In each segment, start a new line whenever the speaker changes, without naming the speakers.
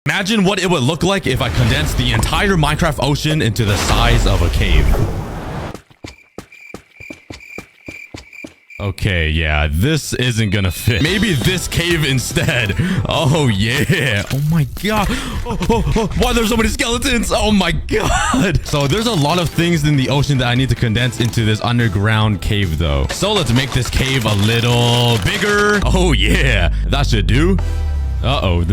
Imagine what it would look like if I condensed the entire Minecraft ocean into the size of a cave. Okay, yeah, this isn't gonna fit. Maybe this cave instead. Oh, yeah. Oh, my God. Why there's so many skeletons? Oh, my God. So there's a lot of things in the ocean that I need to condense into this underground cave, though. So let's make this cave a little bigger. Oh, yeah. That should do. Uh-oh.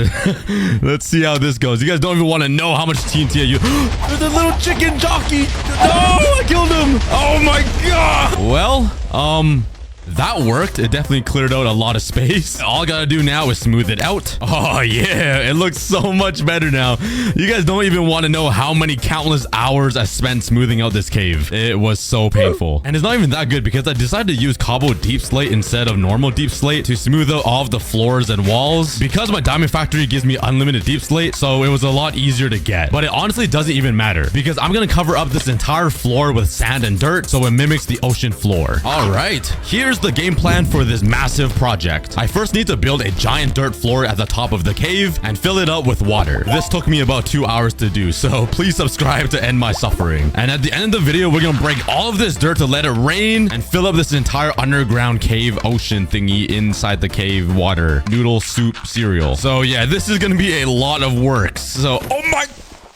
Let's see how this goes. You guys don't even want to know how much TNT I use. There's a little chicken jockey. No, I killed him. Oh, my God. Well, that worked. It definitely cleared out a lot of space. All I gotta do now is smooth it out. Oh, yeah. It looks so much better now. You guys don't even want to know how many countless hours I spent smoothing out this cave. It was so painful. And it's not even that good because I decided to use Cobble Deep Slate instead of normal Deep Slate to smooth out all of the floors and walls. Because my Diamond Factory gives me unlimited Deep Slate, so it was a lot easier to get. But it honestly doesn't even matter because I'm gonna cover up this entire floor with sand and dirt so it mimics the ocean floor. All right. Here's the game plan for this massive project. I first need to build a giant dirt floor at the top of the cave and fill it up with water. This took me about 2 hours to do, so please subscribe to end my suffering. And at the end of the video, we're gonna break all of this dirt to let it rain and fill up this entire underground cave ocean thingy inside the cave water. Noodle soup cereal. So yeah, this is gonna be a lot of work. So, oh my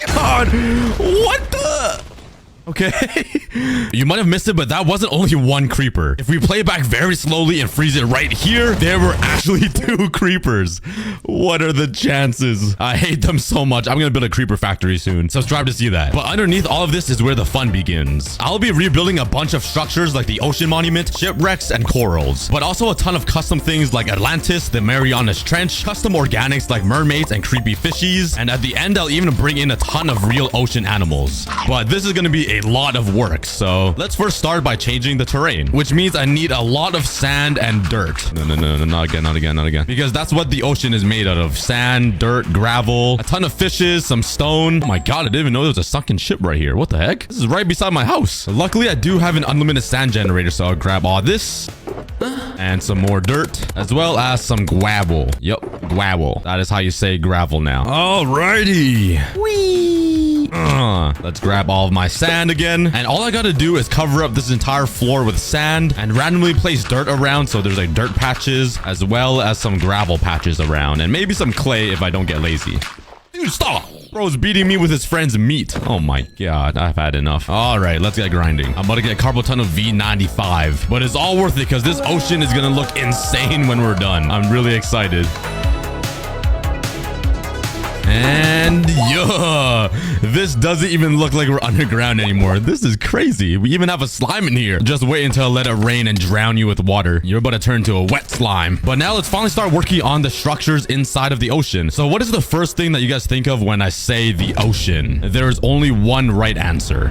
God, what the? Okay. You might have missed it, but that wasn't only one creeper. If we play back very slowly and freeze it right here, there were actually 2 creepers. What are the chances? I hate them so much. I'm gonna build a creeper factory soon. Subscribe to see that. But underneath all of this is where the fun begins. I'll be rebuilding a bunch of structures like the Ocean Monument, shipwrecks, and corals. But also a ton of custom things like Atlantis, the Marianas Trench, custom organics like mermaids and creepy fishies. And at the end, I'll even bring in a ton of real ocean animals. But this is gonna be a lot of work, so let's first start by changing the terrain, which means I need a lot of sand and dirt. No, not again. Because that's what the ocean is made out of. Sand, dirt, gravel, a ton of fishes, some stone. Oh my God, I didn't even know there was a sunken ship right here. What the heck? This is right beside my house. Luckily, I do have an unlimited sand generator, so I'll grab all this and some more dirt, as well as some gravel. Yep, gravel. That is how you say gravel now. Alrighty. Whee! Let's grab all of my sand again. And all I gotta do is cover up this entire floor with sand and randomly place dirt around. So there's like dirt patches as well as some gravel patches around. And maybe some clay if I don't get lazy. Dude, stop! Bro's beating me with his friend's meat. Oh my God, I've had enough. All right, let's get grinding. I'm about to get Carpal Tunnel V95. But it's all worth it because this ocean is gonna look insane when we're done. I'm really excited. And yeah, this doesn't even look like we're underground anymore. This is crazy. We even have a slime in here. Just wait until I let it rain and drown you with water. You're about to turn into a wet slime. But now let's finally start working on the structures inside of the ocean. So what is the first thing that you guys think of when I say the ocean? There is only one right answer.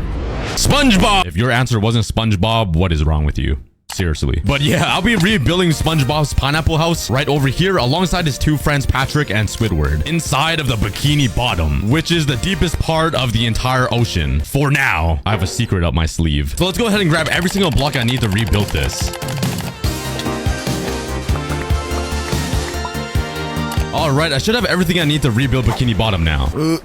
SpongeBob! If your answer wasn't SpongeBob, what is wrong with you? Seriously. But yeah, I'll be rebuilding SpongeBob's pineapple house right over here alongside his 2 friends, Patrick and Squidward, inside of the Bikini Bottom, which is the deepest part of the entire ocean. For now, I have a secret up my sleeve. So let's go ahead and grab every single block I need to rebuild this. All right, I should have everything I need to rebuild Bikini Bottom now.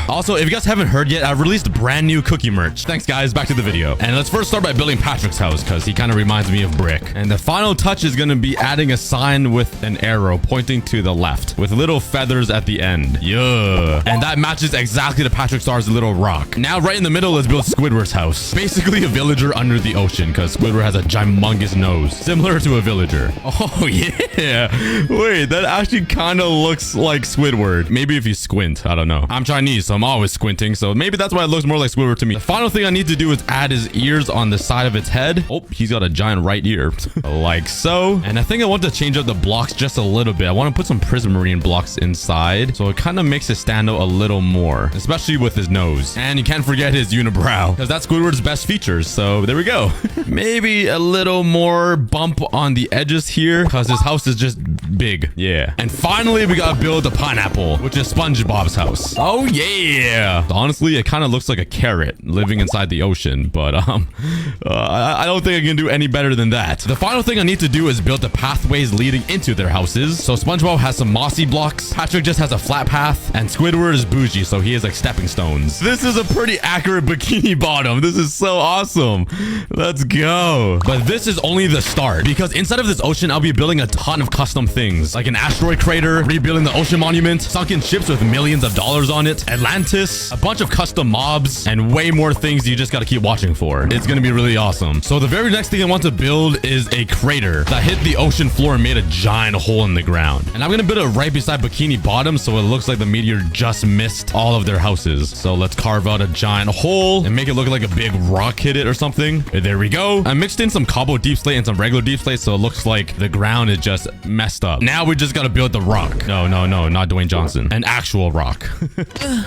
Also, if you guys haven't heard yet, I've released brand new cookie merch. Thanks, guys. Back to the video. And let's first start by building Patrick's house because he kind of reminds me of Brick. And the final touch is going to be adding a sign with an arrow pointing to the left with little feathers at the end. Yeah. And that matches exactly to Patrick Star's little rock. Now, right in the middle, let's build Squidward's house. Basically a villager under the ocean because Squidward has a humongous nose, similar to a villager. Oh, yeah. Wait, that actually kind of looks like Squidward. Maybe if you squint. I don't know. I'm Chinese, so I'm always squinting, so maybe that's why it looks more like Squidward to me. The final thing I need to do is add his ears on the side of its head. Oh, he's got a giant right ear. Like so. And I think I want to change up the blocks just a little bit. I want to put some Prismarine blocks inside, so it kind of makes it stand out a little more, especially with his nose. And you can't forget his unibrow, because that's Squidward's best features, so there we go. Maybe a little more bump on the edges here, because his house is just big. Yeah. And finally, we gotta build the pineapple, which is SpongeBob's house. Oh, yeah. Honestly, it kind of looks like a carrot living inside the ocean, but I don't think I can do any better than that. The final thing I need to do is build the pathways leading into their houses. So SpongeBob has some mossy blocks, Patrick just has a flat path, and Squidward is bougie, so he has like stepping stones. This is a pretty accurate bikini bottom. This is so awesome. Let's go. But this is only the start, because inside of this ocean, I'll be building a ton of custom things, like an asteroid crater, rebuilding the ocean monument, sunken ships with millions of dollars on it, Atlantis, a bunch of custom mobs, and way more things you just gotta keep watching for. It's gonna be really awesome. So the very next thing I want to build is a crater that hit the ocean floor and made a giant hole in the ground. And I'm gonna build it right beside Bikini Bottom, so it looks like the meteor just missed all of their houses. So let's carve out a giant hole and make it look like a big rock hit it or something. There we go. I mixed in some Cabo deep slate and some regular deep slate, so it looks like the ground is just messed up. Now we just gotta build the rock. No, not Dwayne Johnson. An actual rock.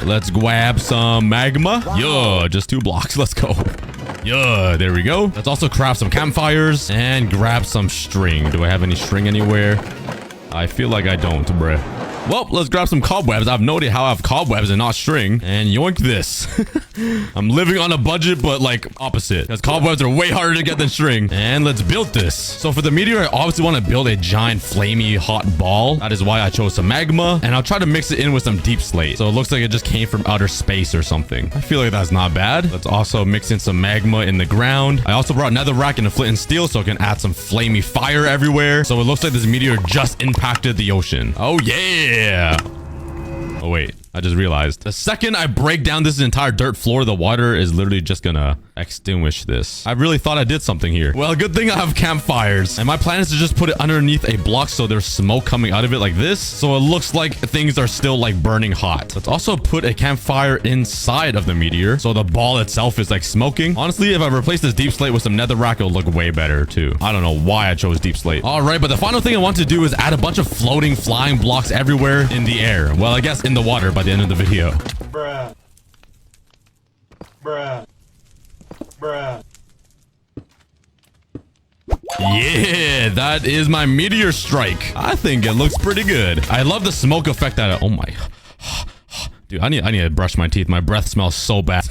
Let's grab some magma. Yeah, just 2 blocks. Let's go. Yeah, there we go. Let's also craft some campfires and grab some string. Do I have any string anywhere? I feel like I don't, bruh. Well, let's grab some cobwebs. I've no idea how I have cobwebs and not string. And yoink this. I'm living on a budget, but like opposite. Because cobwebs are way harder to get than string. And let's build this. So for the meteor, I obviously want to build a giant flamey hot ball. That is why I chose some magma. And I'll try to mix it in with some deep slate. So it looks like it just came from outer space or something. I feel like that's not bad. Let's also mix in some magma in the ground. I also brought netherrack and a flint and steel so I can add some flamey fire everywhere. So it looks like this meteor just impacted the ocean. Oh, yeah. Oh, wait. I just realized. The second I break down this entire dirt floor, the water is literally just gonna extinguish this. I really thought I did something here. Well, good thing I have campfires. And my plan is to just put it underneath a block so there's smoke coming out of it like this. So it looks like things are still like burning hot. Let's also put a campfire inside of the meteor. So the ball itself is like smoking. Honestly, if I replace this deep slate with some netherrack, it'll look way better too. I don't know why I chose deep slate. All right, but the final thing I want to do is add a bunch of floating, flying blocks everywhere in the air. Well, I guess in the water by the end of the video.
Bruh. Bruh. Bruh.
Yeah, that is my meteor strike. I think it looks pretty good. I love the smoke effect that oh my. Dude, I need to brush my teeth. My breath smells so bad.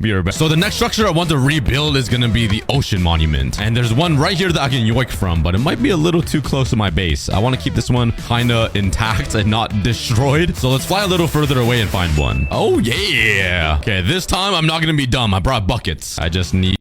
Be right back. So the next structure I want to rebuild is going to be the ocean monument. And there's one right here that I can yoink from, but it might be a little too close to my base. I want to keep this one kind of intact and not destroyed. So let's fly a little further away and find one. Oh, yeah. Okay, this time I'm not going to be dumb. I brought buckets. I just need